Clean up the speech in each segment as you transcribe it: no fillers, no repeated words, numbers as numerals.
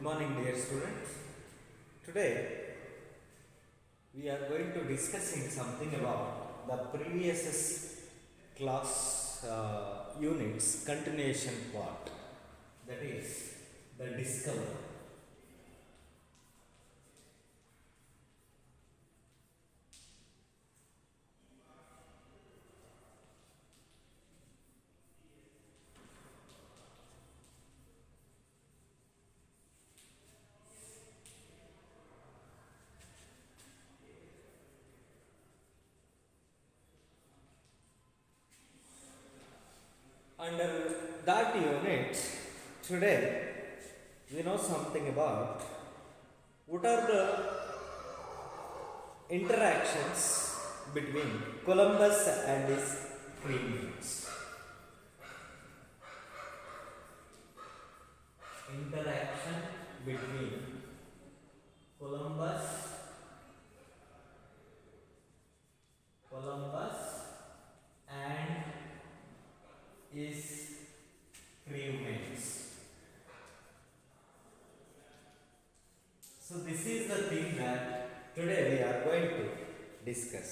morning, dear students. Today we are going to discussing something about the previous class units continuation part, that is the discovery. Under that unit, today we know something about what are the interactions between Columbus and his crewmates. Interaction between Columbus and his crewmates. So this is the thing that today we are going to discuss.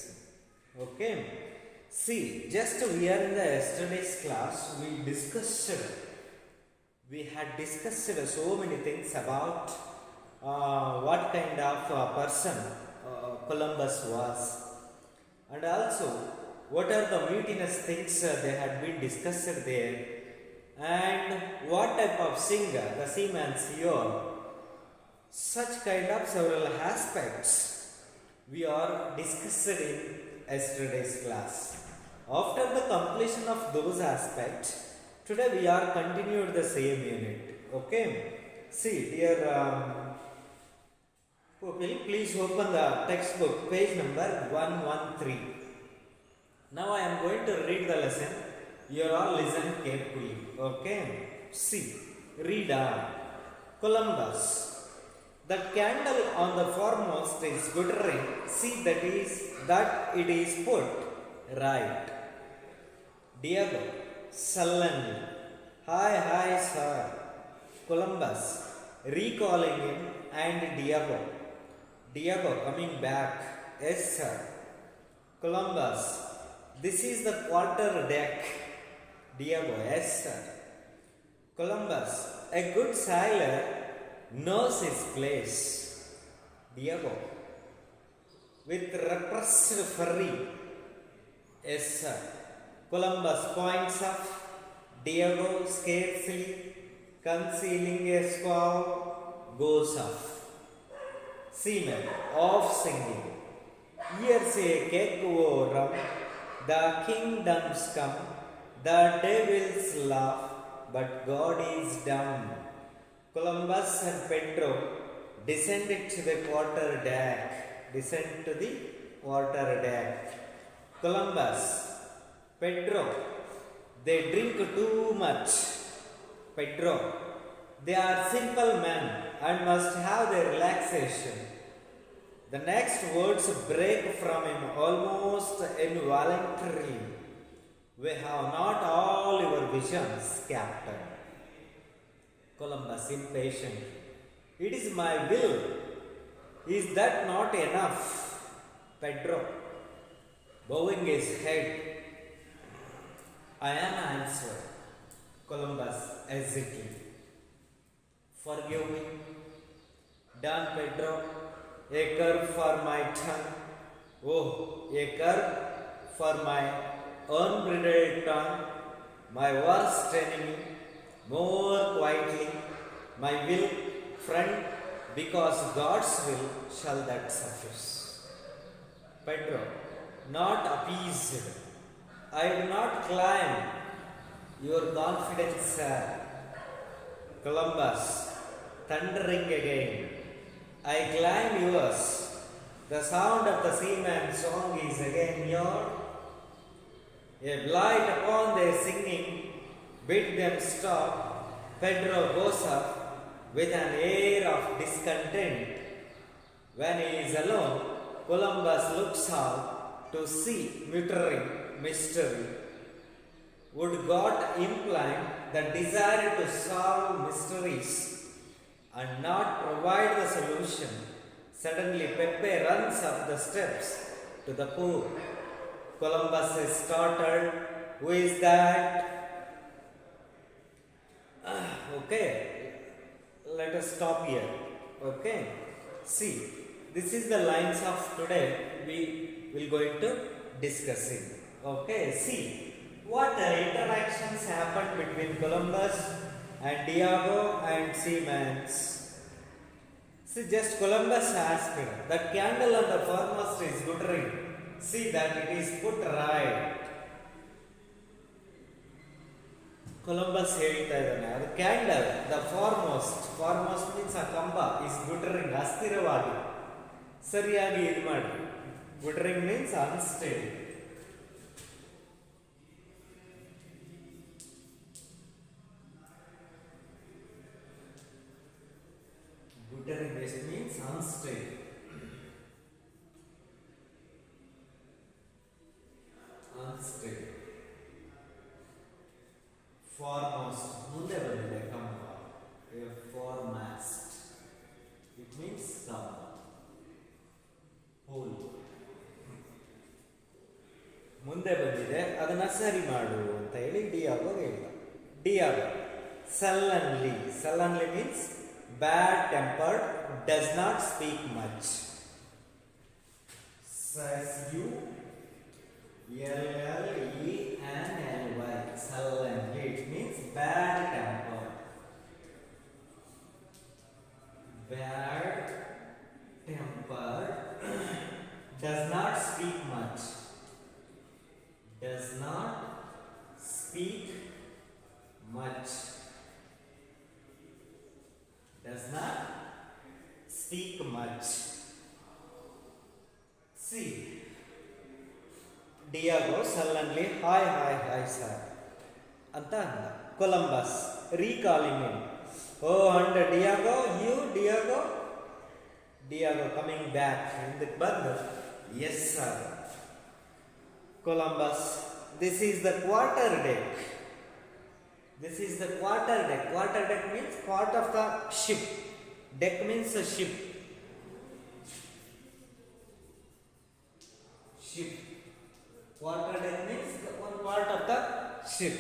Okay. See, just we are in the yesterday's class, we had discussed so many things about what kind of person Columbus was, and also what are the mutinous things they had been discussed there, and what type of singer the seaman's here. Such kind of several aspects we are discussed in yesterday's class. After the completion of those aspects, today we are continued the same unit. Okay. See, dear pupil, please open the textbook, page number 113. Now I am going to read the lesson. You all listen carefully. Okay. See, read on. Columbus. The candle on the foremost is glittering. See that it is put right. Diego, sullenly. Hi, sir. Columbus, recalling him, and Diego coming back. Yes, sir. Columbus, this is the quarter deck. Diego, yes, sir. Columbus, a good sailor knows his place. Diego, with repressed fury. Yes, sir. Columbus points up. Diego, scarcely concealing a squaw, goes off. Seaman, off singing. Here's a cake o rum. The kingdoms come. The devils laugh, but God is dumb. Columbus and Pedro descended to the quarter deck. Columbus, Pedro, they drink too much. Pedro, they are simple men and must have their relaxation. The next words break from him almost involuntarily. We have not all your visions, Captain. Columbus, impatient. It is my will. Is that not enough? Pedro, bowing his head. I am answered. Columbus, hesitating. Forgive me. Don Pedro, a curb for my tongue. Oh, a curb for my unbridled tongue, my worst enemy. More quietly, my will, friend, because God's will shall that suffice. Pedro, not appeased. I do not claim your confidence, sir. Columbus, thundering again. I claim yours. The sound of the seaman's song is again yours. A blight upon their singing bid them stop. Pedro goes up with an air of discontent. When he is alone, Columbus looks out to see muttering mystery. Would God imply the desire to solve mysteries and not provide the solution. Suddenly, Pepe runs up the steps to the pool. Columbus is startled. Who is that? Okay, let us stop here. Okay, see, this is the lines of today we will going to discussing. Okay, see what interactions happened between Columbus and Diego and Siemens. See, just Columbus asked, the candle on the foremost is glittering. See that it is put right. Columbus ಹೇಳ್ತಾ ಇದ್ದಾನೆ ಅದು candle the foremost means ಆ ಕಂಬ is ಗುಟರಿಂಗ್ ಅಸ್ಥಿರವಾಗಿ ಸರಿಯಾಗಿ ಇದು ಮಾಡಿ guttering means unstable guttering means unstable foremost ಮುಂದೆ ಬಂದಿದೆ ಕಂಬ foremost ಇಟ್ ಮೀನ್ಸ್ ಕಂಬ ಹೋಲ್ ಮುಂದೆ ಬಂದಿದೆ ಅದನ್ನ ಸರಿ ಮಾಡು ಅಂತ ಹೇಳಿ ಡಿಯಾಗೋ ಹೇಳಿದ Diego sullenly means bad tempered does not speak much U L-L-E-N-L-Y sullenly, it means bad temper. Bad temper does not speak much. Does not speak much. Does not speak much. See. Diego sullenly hi sir ಅಂತ ಅಂದ Columbus recalling him oh and Diego coming back ಹಿಂದಕ್ಕೆ ಬಂದು yes sir Columbus this is the quarter deck means part of the ship deck means ship Quarter deck means one part of the ship.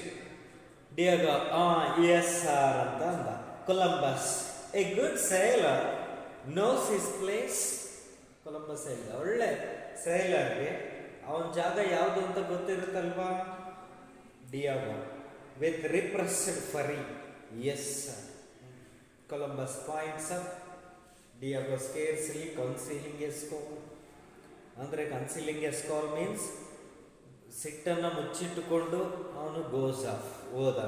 Diego, yes sir ಅಂತ ಅಂದ Columbus a good sailor knows his place. Columbus ಹೇಳಿದ ಒಳ್ಳೆ ಸೈಲರ್ಗೆ ಅವನ ಜಾಗ ಯಾವುದು ಅಂತ ಗೊತ್ತಿರುತ್ತಲ್ವಾ Diego with repressed fury yes sir Columbus points up Diego scarcely concealing a scorn ಅಂದರೆ ಕನ್ಸೀಲಿಂಗ್ ಎ ಸ್ಕೋರ್ ಮೀನ್ಸ್ ಸಿಟ್ಟನ್ನು ಮುಚ್ಚಿಟ್ಟುಕೊಂಡು ಅವನು ಗೋಸ್ ಆಫ್ ಹೋದ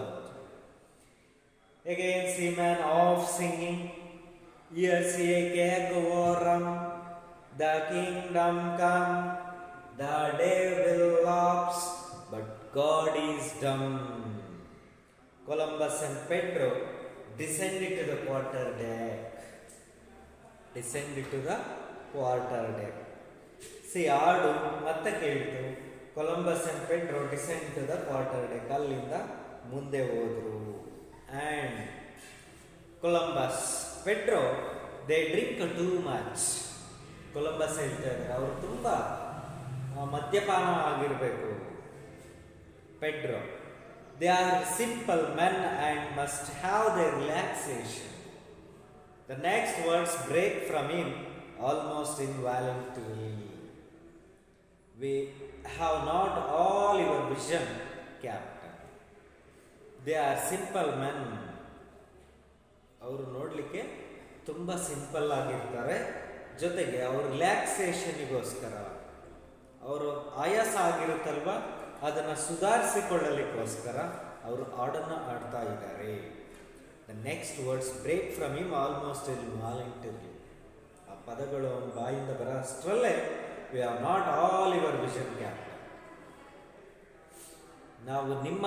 again seaman of singing ears a keg of rum the kingdom come the devil laps but God is dumb Columbus and Pedro descended to the quarter deck. See, ಆಡು ಮತ್ತೆ ಕೇಳಿತು Columbus and Pedro descend to the quarter deck ಅಲ್ಲಿಂದ ಮುಂದೆ ಹೋದ್ರು and Columbus Pedro they drink too much Columbus ಹೇಳ್ತಾ ಇದ್ದಾರೆ ಅವರು ತುಂಬ ಮದ್ಯಪಾನ ಆಗಿರಬೇಕು Pedro they are simple men and must have their relaxation the next words break from him almost involuntarily. We have not all your vision, Captain. They are simple men. ಅವರು ನೋಡಲಿಕ್ಕೆ ತುಂಬ simple ಆಗಿರ್ತಾರೆ, ಜೊತೆಗೆ ಅವರು ರಿಲ್ಯಾಕ್ಸೇಷನಿಗೋಸ್ಕರ ಅವರು ಆಯಾಸ ಆಗಿರುತ್ತಲ್ವ ಅದನ್ನು ಸುಧಾರಿಸಿಕೊಳ್ಳಲಿಕ್ಕೋಸ್ಕರ ಅವರು ಹಾಡನ್ನು ಆಡ್ತಾ ಇದ್ದಾರೆ. The next words break from him almost involuntarily. ಆ ಪದಗಳು ಅವನ ಬಾಯಿಂದ ಬರೋ ಅಷ್ಟರಲ್ಲೇ we are not all your vision captain. ನಾವು ನಿಮ್ಮ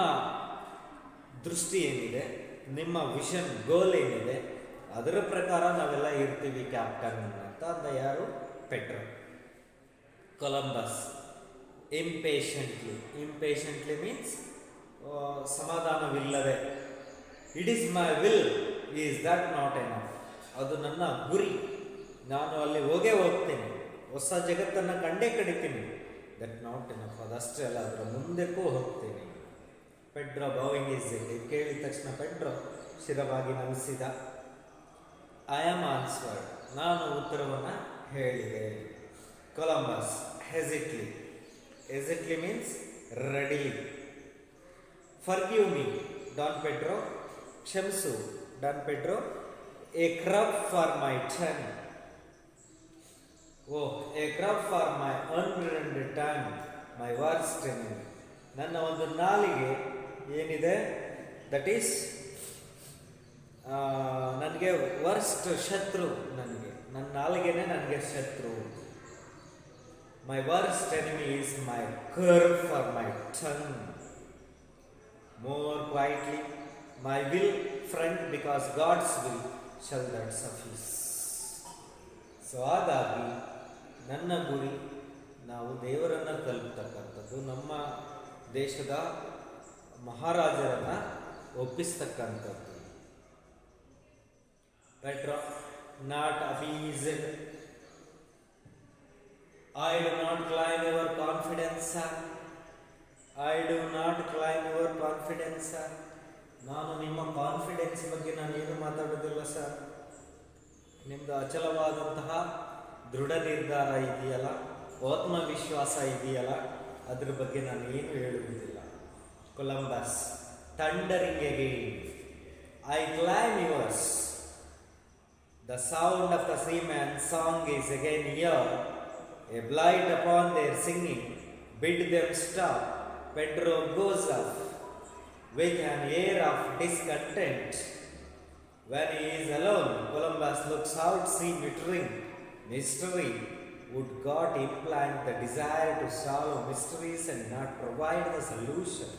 ದೃಷ್ಟಿ ಏನಿದೆ, ನಿಮ್ಮ ವಿಷನ್ ಗೋಲ್ ಏನಿದೆ, ಅದರ ಪ್ರಕಾರ ನಾವೆಲ್ಲ ಇರ್ತೀವಿ ಕ್ಯಾಪ್ಟನ್ ಅಂತ ಅಂದ ಯಾರು? ಪೆಡ್ರೋ. ಕೊಲಂಬಸ್ ಇಂಪೇಷಂಟ್ಲಿ ಮೀನ್ಸ್ ಸಮಾಧಾನವಿಲ್ಲದೆ, it is my will, is that not enough? ಅದು ನನ್ನ ಗುರಿ. ನಾನು ಅಲ್ಲಿ ಹೋಗೇ ಹೋಗ್ತೀನಿ, ಹೊಸ ಜಗತ್ತನ್ನು ಕಂಡೇ ಕಡಿತೀನಿ. ದಟ್ ನಾಟ್ ಎನಫ್, ಅದಷ್ಟೇ ಅಲ್ಲ, ಅದರ ಮುಂದಕ್ಕೂ ಹೋಗ್ತೀನಿ. Pedro bowing is it. ಇದು ಕೇಳಿದ ತಕ್ಷಣ ಪೆಡ್ರೋ ಶಿರವಾಗಿ ನಮಿಸಿದ. ಐ ಆಮ್ ಆನ್ಸರ್ಡ್, ನಾನು ಉತ್ತರವನ್ನು ಹೇಳಿದೆ. Columbus hastily. Hastily means readily. Forgive me Don Pedro, ಕ್ಷಮಿಸು Don Pedro. A curb for my tongue. A curb for my unbridled tongue, my worst enemy. ನನ್ನ ಒಂದು ನಾಲಿಗೆ ಏನಿದೆ, ದಟ್ ಈಸ್ ನನಗೆ ವರ್ಸ್ಟ್ ಶತ್ರು. ನನ್ನ ನಾಲಿಗೆನೇ ನನಗೆ ಶತ್ರು. My worst enemy is my curb for my tongue. More quietly, my will friend, because God's will shall that suffice. So ಹಾಗಾಗಿ ನನ್ನ ಗುರಿ ನಾವು ದೇವರನ್ನು ತಲುಪತಕ್ಕಂಥದ್ದು, ನಮ್ಮ ದೇಶದ ಮಹಾರಾಜರನ್ನು ಒಪ್ಪಿಸ್ತಕ್ಕಂಥದ್ದು. Pedro not abashed. I do not claim your confidence. I do not claim your confidence. ನಾನು ನಿಮ್ಮ ಕಾನ್ಫಿಡೆನ್ಸ್ ಬಗ್ಗೆ ನಾನು ಏನು ಮಾತಾಡೋದಿಲ್ಲ ಸರ್. ನಿಮ್ಮದು ಅಚಲವಾದಂತಹ ದೃಢ ನಿರ್ಧಾರ ಇದೆಯಲ್ಲ, ಆತ್ಮವಿಶ್ವಾಸ ಇದೆಯಲ್ಲ, ಅದ್ರ ಬಗ್ಗೆ ನಾನು ಏನು ಹೇಳುವುದಿಲ್ಲ. Columbus thundering again. I claim yours. The sound of the seaman's song is again here. A blight upon their singing, bid them stop. Pedro goes up with an air of discontent. When he is alone, Columbus looks out, see glittering mystery. Would God implant the desire to solve mysteries and not provide the solution?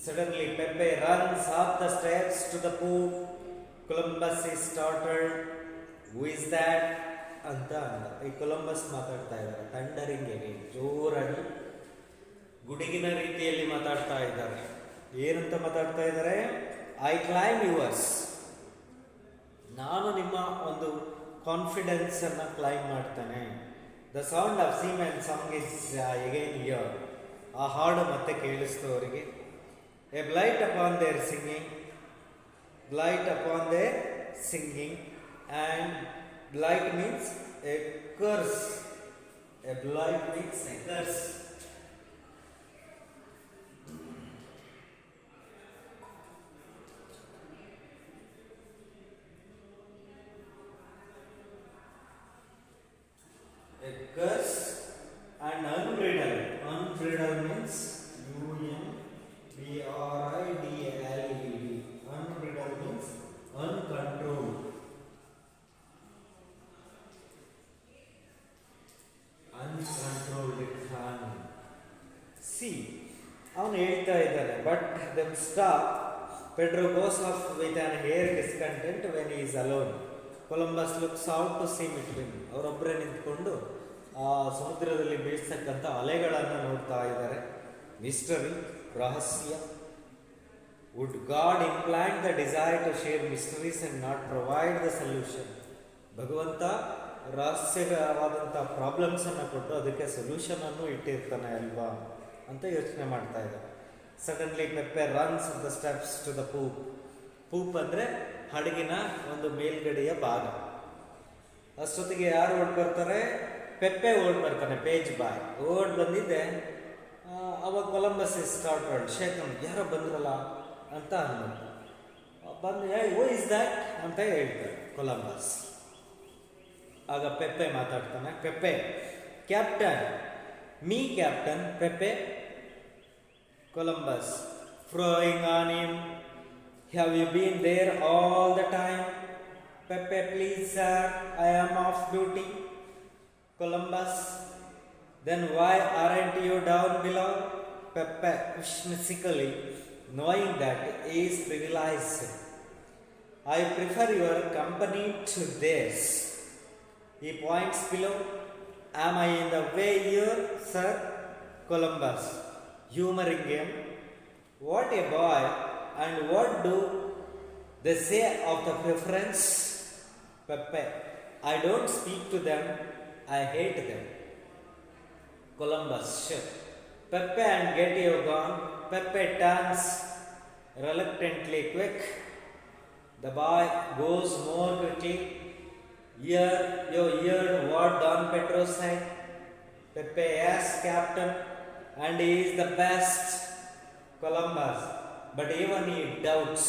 Suddenly Pepe runs up the steps to the poop. Columbus is startled. Who is that? ಅಂತ ಅಂದ. ಈ Columbus ಮಾತಾಡ್ತಾ ಇದ್ದಾರೆ ಥಂಡರಿಂಗ್ again, ಜೋರಾಗಿ ಗುಡುಗಿನ ರೀತಿಯಲ್ಲಿ ಮಾತಾಡ್ತಾ ಇದ್ದಾರೆ. ಏನಂತ ಮಾತಾಡ್ತಾ ಇದ್ದಾರೆ? I claim yours. ನಾನು ನಿಮ್ಮ ಒಂದು ಕಾನ್ಫಿಡೆನ್ಸ್ ಅನ್ನು ಕ್ಲೈಮ್ ಮಾಡ್ತಾನೆ. The sound of seaman song is again here. ಆ ಹಾಡು ಮತ್ತೆ ಕೇಳಿಸ್ತು ಅವರಿಗೆ. A blight upon their singing. Blight upon their singing, and blight means a curse. A blight means a curse. A curse and unbridled. Unbridled means unbridled. Unbridled means uncontrolled. Uncontrolled fun. See, ಅವನು ಹೇಳ್ತಾ ಇದ್ದಾನೆ, but them stop. Pedro goes off with an air discontent when he is alone. Columbus looks out to sea between. ಅವರೊಬ್ಬರೇ ನಿಂತ್ಕೊಂಡು ಆ ಸಮುದ್ರದಲ್ಲಿ ಬೀಳ್ತಕ್ಕಂಥ ಅಲೆಗಳನ್ನು ನೋಡ್ತಾ ಇದ್ದಾರೆ. ಮಿಸ್ಟರಿ, ರಹಸ್ಯ. Would God implant the desire to share mysteries and not provide the solution? ಭಗವಂತ ರಹಸ್ಯವಾದಂಥ ಪ್ರಾಬ್ಲಮ್ಸನ್ನು ಕೊಟ್ಟು ಅದಕ್ಕೆ ಸೊಲ್ಯೂಷನನ್ನು ಇಟ್ಟಿರ್ತಾನೆ ಅಲ್ವಾ ಅಂತ ಯೋಚನೆ ಮಾಡ್ತಾ ಇದ್ದಾರೆ. Suddenly Pepe runs the steps to the poop. Poop ಅಂದರೆ ಹಡಗಿನ ಒಂದು ಮೇಲ್ಗಡೆಯ ಭಾಗ. ಅಷ್ಟೊತ್ತಿಗೆ ಯಾರು ಓಡ್ ಬರ್ತಾರೆ? ಪೆಪ್ಪೆ ಓಡ್ ಬರ್ತಾನೆ, ಪೇಜ್ ಬಾಯ್ ಓಡ್ ಬಂದಿದ್ದೆ. ಅವಾಗ ಕೊಲಂಬಸ್ ಇಸ್ ಸ್ಟಾರ್ಟೆಡ್ ಶೇಕನ್, ಯಾರೋ ಬಂದ್ರಲ್ಲ ಅಂತ ಅಂದ್ಬಿಟ್ಟು ಬಂದು ಓ ಇಸ್ ದ್ಯಾಟ್ ಅಂತ ಹೇಳ್ತಾರೆ ಕೊಲಂಬಸ್. ಆಗ ಪೆಪ್ಪೆ ಮಾತಾಡ್ತಾನೆ. Pepe, captain. Me captain Pepe. Columbus, frowning on him. Have you been there all the time? Pepe, please sir, I am off duty. Columbus, then why aren't you down below? Pepe, whimsically, knowing that he is privileged. I prefer your company to theirs. He points below. Am I in the way here, sir? Columbus, humoring him. What a boy, and what do they say of the preference? Pepe, I don't speak to them, I hate them. Columbus, sure. Pepe and get you gone. Pepe turns reluctantly quick. The boy goes more quickly. You heard what Don Pedro said? Pepe, yes, Captain, and he is the best. Columbus, but even he doubts.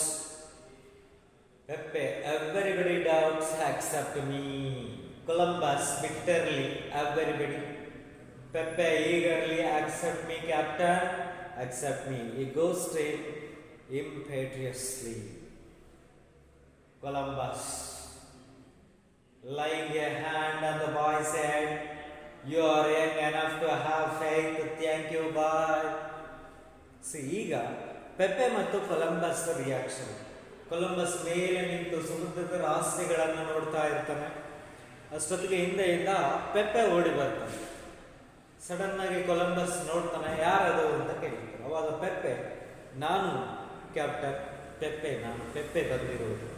Pepe, everybody doubts except me. Columbus, bitterly, everybody. Pepe, eagerly, accept me, Captain, accept me. He goes straight, impetuously. Columbus, laying a hand on the boy's head, you are young enough to have faith, thank you, bye. See, ಈಗ ಪೆಪ್ಪೆ ಮತ್ತು Columbus reaction. Columbus ಮೇಲೆ ನಿಂತು ಸಮುದ್ರದ ರಹಸ್ಯಗಳನ್ನು ನೋಡ್ತಾ ಇರ್ತಾನೆ. ಅಷ್ಟೊತ್ತಿಗೆ ಹಿಂದೆಯಿಂದ ಪೆಪ್ಪೆ ಓಡಿ ಬರ್ತಾನೆ. ಸಡನ್ ಆಗಿ ಕೊಲಂಬಸ್ ನೋಡ್ತಾನೆ, ಯಾರದು ಅಂತ ಕೇಳ್ತಾನೆ. ಅವಾಗ ಪೆಪ್ಪೆ, ನಾನು ಕ್ಯಾಪ್ಟನ್, ಪೆಪ್ಪೆ ನಾನು, ಪೆಪ್ಪೆ ಬಂದಿರುವುದು.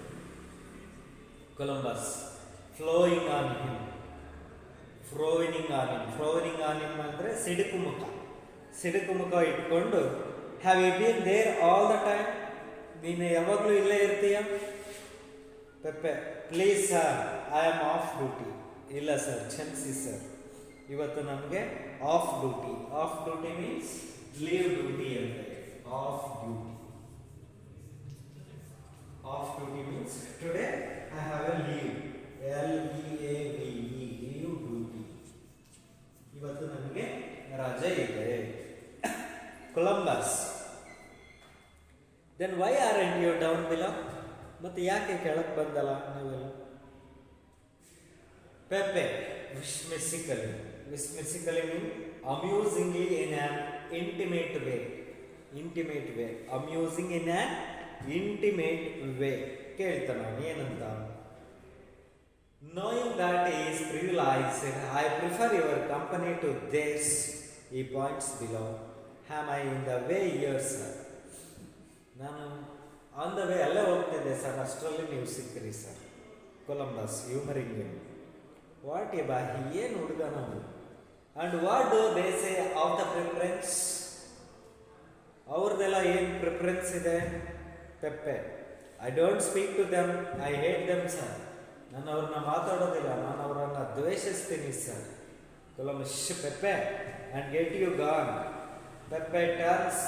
Columbus frowning on him, frowning on him ಅಂದರೆ ಸಿಡುಕು ಮುಖ ಇಟ್ಕೊಂಡು, have you been there all the time, ನೀನು ಯಾವಾಗಲೂ ಇಲ್ಲೇ ಇರ್ತೀಯ? Pepe, please sir, I am off duty. ಇಲ್ಲ ಸರ್, ಕ್ಷಮಿಸಿ ಸರ್, ಇವತ್ತು ನಮಗೆ off duty means leave duty ಅಂತ. Off duty means today I have a leave, LEAVE, leave duty. ಇವತ್ತು ನನಗೆ ರಜೆ ಇದೆ. Columbus, then why aren't you down below? ಮತ್ತೆ ಯಾಕೆ ಕೆಳಗೆ ಬಂದಲ್ಲ ನೀವೆಲ್ಲ? Pepe, whimsically mean amusingly in an intimate way. Amusing in an intimate way. ಕೇಳ್ತಾನ ಏನಂತ? Knowing that he is privileged, I prefer your company to theirs. He points below. Am I in the way here, sir? ನಾನು on the way ಅಲ್ಲೇ ಹೋಗ್ತಿದ್ದೆ sir, ಅಷ್ಟರಲ್ಲಿ ನೀವು ಸಿಕ್ಕಿರಿ sir. Columbus humouring him. What a ಬಾ, ಏನು ಹುಡುಗ ನಾವು. And what do they say of the preference? ಅವ್ರದ್ದೆಲ್ಲ ಏನು ಪ್ರಿಫರೆನ್ಸ್ ಇದೆ? Pepe, I don't speak to them, I hate them sir. ನಾನು ಅವ್ರನ್ನ ಮಾತಾಡೋದಿಲ್ಲ, ನಾನು ಅವರನ್ನು ದ್ವೇಷಿಸ್ತೀನಿ ಸರ್. Columbus, Pepe and get you gone. Pepe turns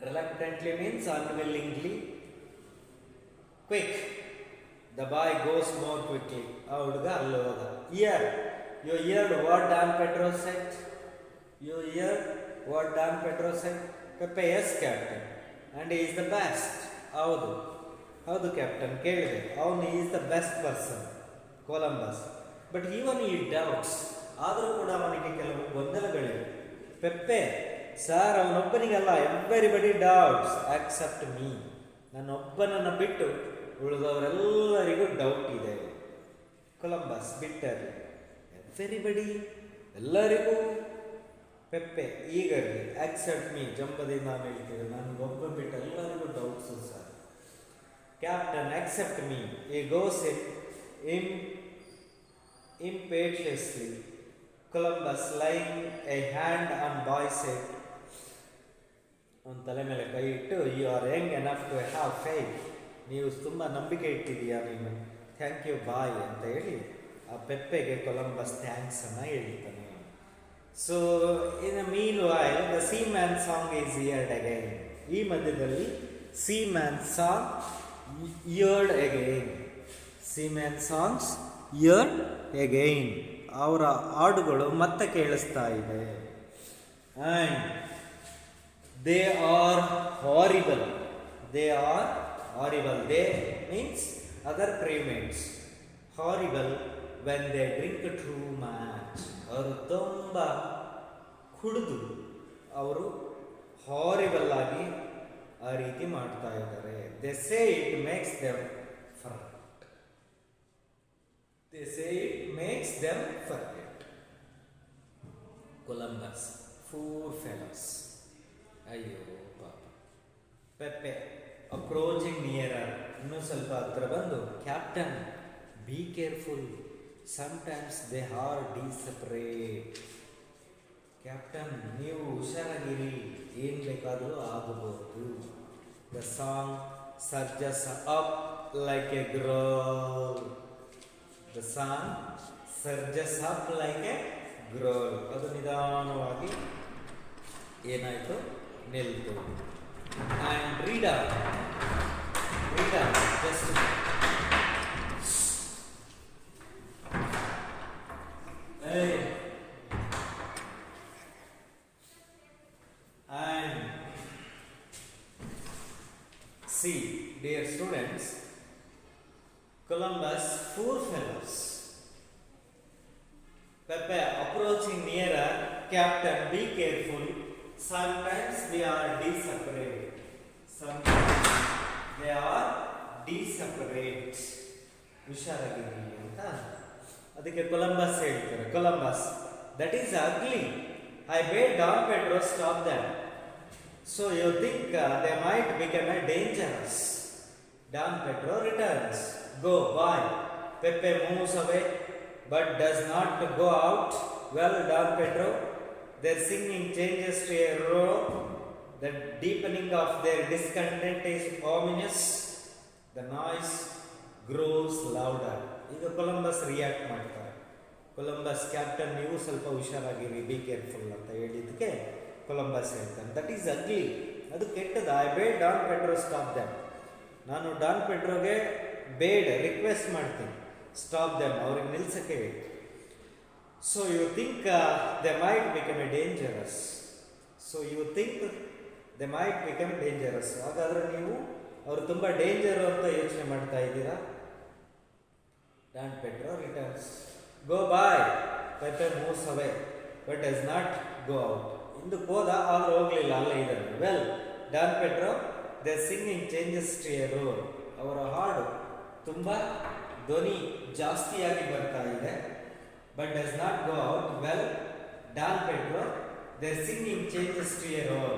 reluctantly means unwillingly, quick. The boy goes more quickly. ಆ ಹುಡುಗ ಅಲ್ಲಿ ಹೋದ. You heard what Don Pedro said? Pepe, yes, Captain. And he is the best. ಹೌದು captain, ಕೇಳಿದೆ. ಅವನು is the best person. Columbus, but even he doubts, ಆದರೂ ಕೂಡ ಅವನಿಗೆ ಕೆಲವು ಗೊಂದಲಗಳಿವೆ. ಪೆಪ್ಪೆ, ಸರ್, ಅವನೊಬ್ಬನಿಗಲ್ಲ, ಎವ್ರಿಬಡಿ ಡೌಟ್ಸ್ ಆಕ್ಸೆಪ್ಟ್ ಮೀ. ನನ್ನೊಬ್ಬನನ್ನು ಬಿಟ್ಟು ಉಳಿದವರೆಲ್ಲರಿಗೂ ಡೌಟ್ ಇದೆ. ಕೊಲಂಬಸ್ ಬಿಟ್ಟರು, ಎವ್ರಿಬಡಿ, ಎಲ್ಲರಿಗೂ. ಪೆಪ್ಪೆ ಈಗಲಿ, ಆಕ್ಸೆಪ್ಟ್ ಮೀ, ಜಂಬದಿಂದ ನಾನು ಹೇಳ್ತೀನಿ, ನನಗೊಬ್ಬ ಬಿಟ್ಟು ಎಲ್ಲರಿಗೂ doubts sir. Captain, accept me. ಈ goes impetuously. Columbus, laying a hand on boy's head, ಅವನ ತಲೆ ಮೇಲೆ ಕೈ ಇಟ್ಟು, you are young enough to have faith, ನೀವು ತುಂಬ ನಂಬಿಕೆ ಇಟ್ಟಿದೀಯಾ ನೀನು, ಥ್ಯಾಂಕ್ ಯು ಬಾಯ್ ಅಂತ ಹೇಳಿ ಆ ಪೆಪ್ಪೆಗೆ ಕೊಲಂಬಸ್ ಥ್ಯಾಂಕ್ಸ್ ಅನ್ನು ಹೇಳ್ತಾನೆ. So in meanwhile the seaman song is heard again. ಈ ಮಧ್ಯದಲ್ಲಿ seaman song heard again. Seaman songs heard again. ಅವರ ಹಾಡುಗಳು ಮತ್ತೆ ಕೇಳಿಸ್ತಾ ಇದೆ. And they are horrible. They means other primates. Horrible when they drink too much. ಅವರು ತುಂಬ ಕುಡಿದು ಅವರು ಹಾರಿಬಲ್ ಆಗಿ ಆ ರೀತಿ ಮಾಡ್ತಾ ಇದ್ದಾರೆ. They say it makes them forget. Columbus, poor fellows. ಅಯ್ಯೋ ಪಾಪ. ಪೆಪ್ಪೆ, ಅಪ್ರೋಚಿಂಗ್ ನಿಯರರ್, ಇನ್ನೂ ಸ್ವಲ್ಪ ಹತ್ರ ಬಂದು, captain be careful, sometimes they are desperate. Captain ನೀವು ಹುಷಾರಾಗಿರಿ, ಏನು ಬೇಕಾದರೂ ಆಗಬಹುದು. The song surges up like a growl. The song surges up like a growl. ಅದು ನಿಧಾನವಾಗಿ ಏನಾಯಿತು, ನಿಲ್ತು. And reader just and see, dear students, Columbus four fellows. Pepe approaching nearer, Captain be careful, sometimes they are separate. Sometimes they are separate. ಹುಷಾರಾಗಿರಿ ಅಂತ ಅದಕ್ಕೆ Columbus ಹೇಳ್ತಾರೆ. Columbus, that is ugly. I bade Don Pedro stop them. So you think they might become a dangerous. Don Pedro returns. Go, bye. Pepe moves away, but does not go out. Well, Don Pedro, their singing changes to a roar. The deepening of their discontent is ominous. The noise grows louder. ಈಗ Columbus react ಮಾಡ್ತಾರೆ. Columbus, captain ನೀವು ಸ್ವಲ್ಪ ಹುಷಾರಾಗಿರಿ, be careful ಅಂತ ಹೇಳಿದ್ದಕ್ಕೆ Columbus ಹೇಳ್ತಾನೆ, that is ugly, ಅದು ಕೆಟ್ಟದ. I bade Don Pedro stop them. ನಾನು ಡಾನ್ ಪೆಡ್ರೋಗೆ ರಿಕ್ವೆಸ್ಟ್ ಮಾಡ್ತೀನಿ, ಸ್ಟಾಪ್ ದೆಮ್, ಅವ್ರಿಗೆ ನಿಲ್ಸಕ್ಕೆ ಹೇಳಿ. So you think they might become a dangerous. So you think they might become dangerous. ಹಾಗಾದರೆ ನೀವು ಅವರು ತುಂಬ ಡೇಂಜರು ಅಂತ ಯೋಚನೆ ಮಾಡ್ತಾ ಇದ್ದೀರಾ. Don Pedro returns. Go by. Pepe moves away, but does not go out. ಹಿಂದಕ್ಕೆ ಹೋದ, ಆದರೂ ಹೋಗಲಿಲ್ಲ, ಅಲ್ಲೇ ಇದ್ದಾರೆ. Well, Don Pedro, their singing changes to a roar. ಅವರ ಹಾಡು ತುಂಬ ಧ್ವನಿ ಜಾಸ್ತಿಯಾಗಿ ಬರ್ತಾ ಇದೆ, but does not go out. Well, Don Pedro, their singing changes to a roar.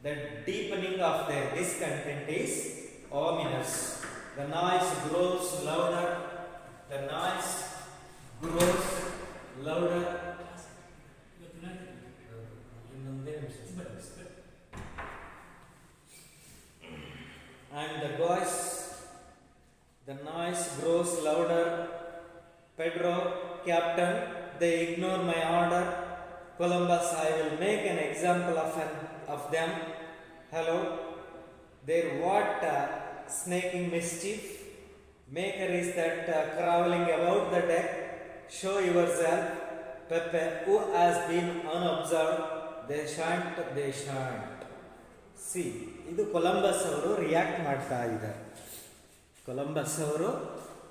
The deepening of their discontent is ominous. The noise grows louder. The noise grows louder. And the noise grows louder. Pedro, Captain, they ignore my order. Columbus, I will make an example of them. Hello, they're what snaking mischief. Maker is that crawling about the deck. Show yourself, Pepe, who has been unobserved. They shan't. C, ಇದು Columbus ಅವರು react ಮಾಡ್ತಾ ಇದ್ದಾರೆ. Columbus ಅವರು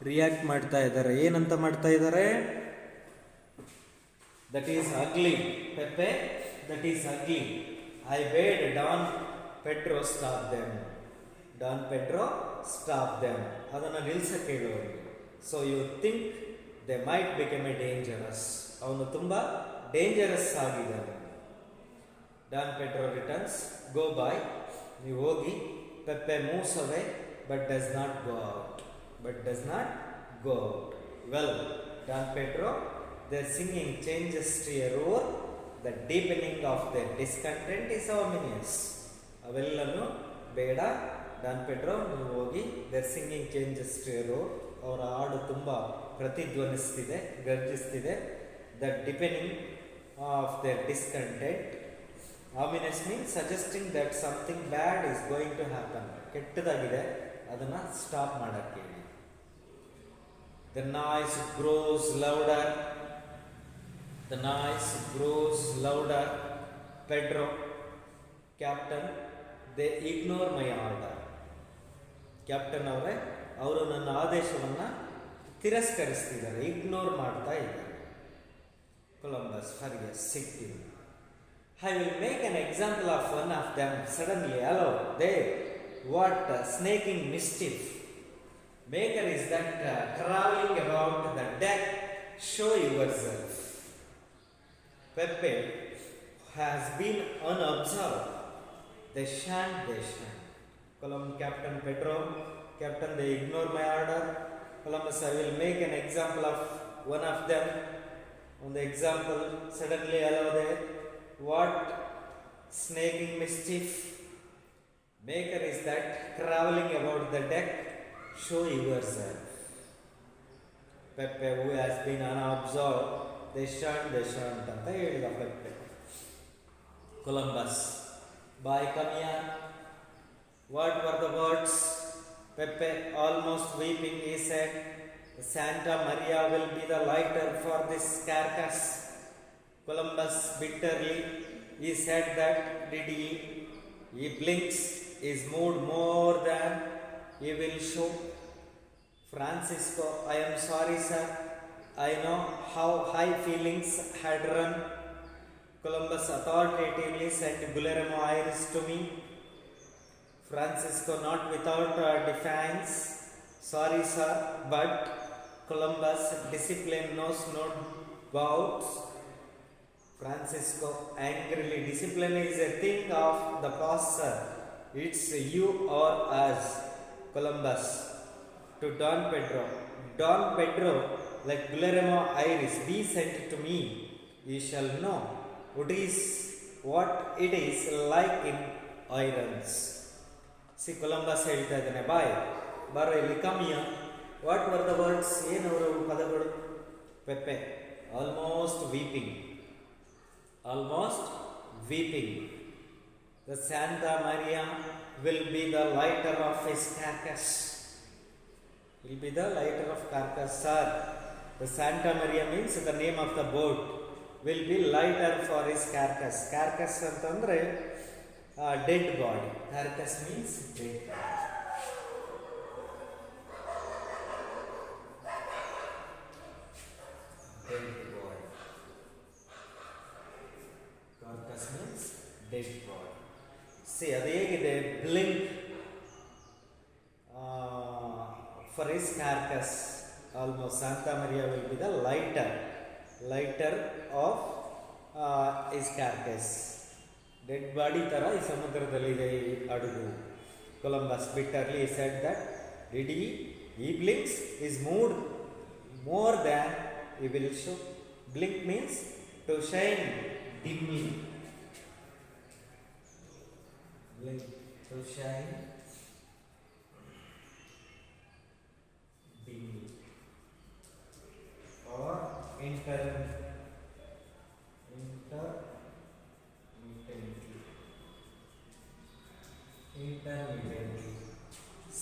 react ಮಾಡ್ತಾ ಇದ್ದಾರೆ. ಏನಂತ ಮಾಡ್ತಾ ಇದ್ದಾರೆ? That is ugly. Pepe, that is ugly. I bade Don Pedro stop them. Don Pedro stop them. ಅದನ್ನು ನಿಲ್ಸಕ್ಕೆ ಹೇಳೋರು. So you think they might become a dangerous. ಅವನು ತುಂಬ ಡೇಂಜರಸ್ ಆಗಿದ್ದಾನೆ. Don Pedro returns. Go boy, ನೀವು ಹೋಗಿ. Pepe moves away, but does not go out. Well, Don Pedro, their singing changes to a roar. The deepening of their discontent is ominous. ಅವೆಲ್ಲನೂ ಬೇಡ. Don Pedro, ನೀವು ಹೋಗಿ. their singing changes to a roar. ಅವರ ಹಾಡು ತುಂಬ ಪ್ರತಿಧ್ವನಿಸ್ತಿದೆ, ಗರ್ಜಿಸ್ತಿದೆ. The deepening of their discontent. Ominous means suggesting that something bad is going to happen. ಕೆಟ್ಟದಾಗಿದೆ, ಅದನ್ನು stop ಮಾಡೋಕ್ಕೆ ಹೇಳಿ. The noise grows louder. The noise grows louder. Pedro, Captain, they ignore my order. Captain ಅವರೇ, ಅವರು ನನ್ನ ಆದೇಶವನ್ನು ತಿರಸ್ಕರಿಸ್ತಿದ್ದಾರೆ, ignore ಮಾಡ್ತಾ ಇದ್ದಾರೆ. ಕೊಲಂಬಸ್ ಹರಿಯ ಸಿಕ್ಕಿದೆ. I will make an example of one of them. Suddenly, hello, there, what snaking mischief. Maker is that crawling about the deck. Show yourself. Pepe has been unobserved. They shan't. Captain Pedro, Captain, they ignore my order. Columbus, I will make an example of one of them. On the example, suddenly allow there. What snaking mischief maker is that traveling about the deck? Show yourself. Pepe, who has been unobserved, they shunned ಅಂತ ಹೇಳಿದ ಪೆಪ್ಪೆ. Columbus, bye, come here. What were the words? Pepe, almost weeping, he said, Santa Maria will be the lighter for this carcass. Columbus, bitterly, he said that, did he? He blinks, is moved more than he will show. Francisco, I am sorry, sir. I know how high feelings had run. Columbus authoritatively sent Guillermo Iris to me. Francisco, not without defiance. Sorry, sir, but Columbus, discipline knows no bounds. Francisco, angrily, discipline is a thing of the past, sir. It's you or us. Columbus, to Don Pedro. Don Pedro, like Guillermo Iris, be sent to me. Ye shall know what it is like in irons. See, Columbus ಹೇಳ್ತಾ ಇದ್ದಾನೆ, boy ಬಾರೋ ಇಲ್ಲಿ ಕಮ್ಮಿಯ. What were the words? ಏನವರು ಪದಗಳು? Pepe, almost weeping. Almost weeping. The Santa Maria will be the lighter of his carcass. Will be the lighter of carcass, sir. The Santa Maria means the name of the boat. Will be lighter for his carcass. Carcass ಅಂತಂದ್ರೆ dead body. Carcass means dead body. Dead body. Carcass means dead body. See, ಅದು ಹೇಗಿದೆ? Blink for his carcass. Almost Santa Maria will be the lighter of his carcass. Dead body ತರ ಈ ಸಮುದ್ರದಲ್ಲಿದೆ ಈ ಹಡಗು. Columbus bitterly said that, did he blinks is moved more than he will show. Blink means to shine dimly. Blink, to shine dimly or intermittently.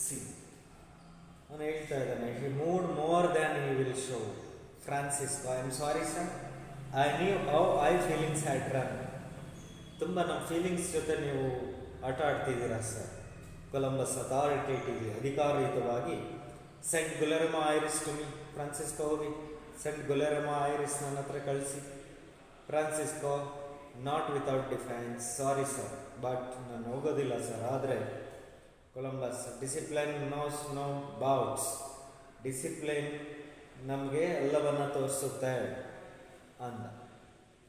See, ಅವನು ಹೇಳ್ತಾ ಇದ್ದಾನೆ, he moved more than he will show. Francisco, I am sorry, sir. I knew how I feelings had run. ತುಂಬ ನಮ್ಮ feelings ಜೊತೆ ನೀವು ಆಟ ಆಡ್ತಿದ್ದೀರಾ sir. Columbus authoritatively, ಅಧಿಕಾರಯುತವಾಗಿ, send Guillermo Ires to me. Francisco ಹೋಗಿ ಸೆಂಟ್ ಗುಲೆರಮೋ ಐರಿಸ್ ನನ್ನ ಹತ್ರ ಕಳಿಸಿ. Francisco, not without defence, sorry sir, but ನಾನು ಹೋಗೋದಿಲ್ಲ ಸರ್. ಆದರೆ Columbus, discipline knows no bouts. Discipline ನಮಗೆ ಎಲ್ಲವನ್ನ ತೋರಿಸುತ್ತೆ ಅಂದ.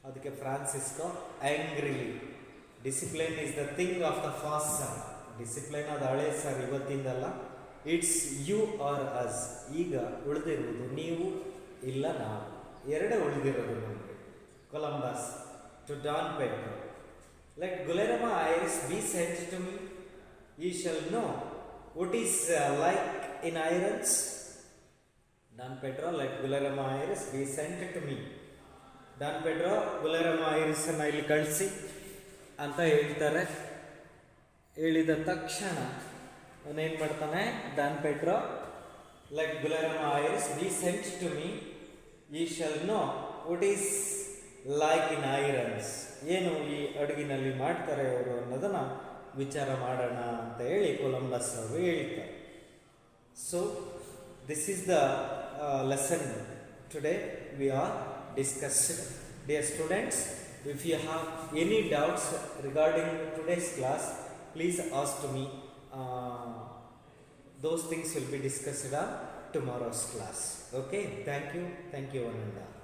ಅದಕ್ಕೆ Francisco angrily, discipline is the thing of the past sir. Discipline ಅದು ಹಳೆ ಸರ್, ಇವತ್ತಿಂದಲ್ಲ. It's you or us. ಈಗ ಉಳಿದಿರುವುದು ನೀವು ಇಲ್ಲ ನಾವು, ಎರಡೇ ಉಳಿದಿರೋದು ನಮಗೆ. Columbus to Don Pedro, let Guillermo Ires be sent to me. Ye shall know what is like in irons. Don Pedro, let Guillermo Iris be sent to me. Don Pedro, Guillermo Iris ಅನ್ನು ಇಲ್ಲಿ ಕಳಿಸಿ ಅಂತ ಹೇಳ್ತಾರೆ. ಹೇಳಿದ ತಕ್ಷಣ ಅವನೇನು ಮಾಡ್ತಾನೆ, Don Pedro, let Guillermo Ires be sent to me. You shall know what is like in irons. ಏನು ಈ ಅಡುಗಿನಲ್ಲಿ ಮಾಡ್ತಾರೆ ಅವರು ಅನ್ನೋದನ್ನು ವಿಚಾರ ಮಾಡೋಣ ಅಂತ ಹೇಳಿ ಕೊಲಂಬಸ್ ಅವರು ಹೇಳ್ತಾರೆ. So this is the lesson today we are discussed. Dear students, if you have any doubts regarding today's class, please ask to me. Those things will be discussed on tomorrow's class. Okay, thank you, one and all.